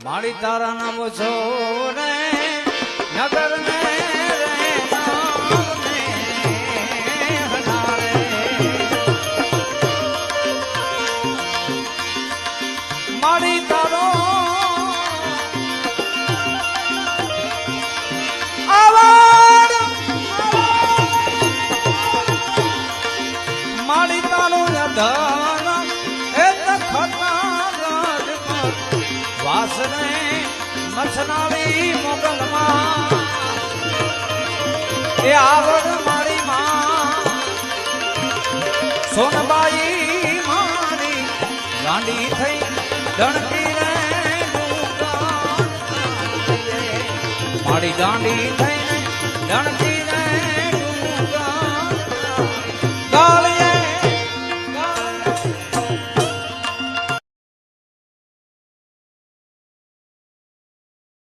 મારી તારા નામ છો રે નગર ને રે નામ ને હનારે મારી તારો આવાડ મારી તારો ધન એ તખતા વાસને મસનાળી મોગલમાં એ આવડ મારી માં સોનબાઈ મારી ગાંડી થઈ ડણકી રે મારી ગાંડી થઈને ડણકી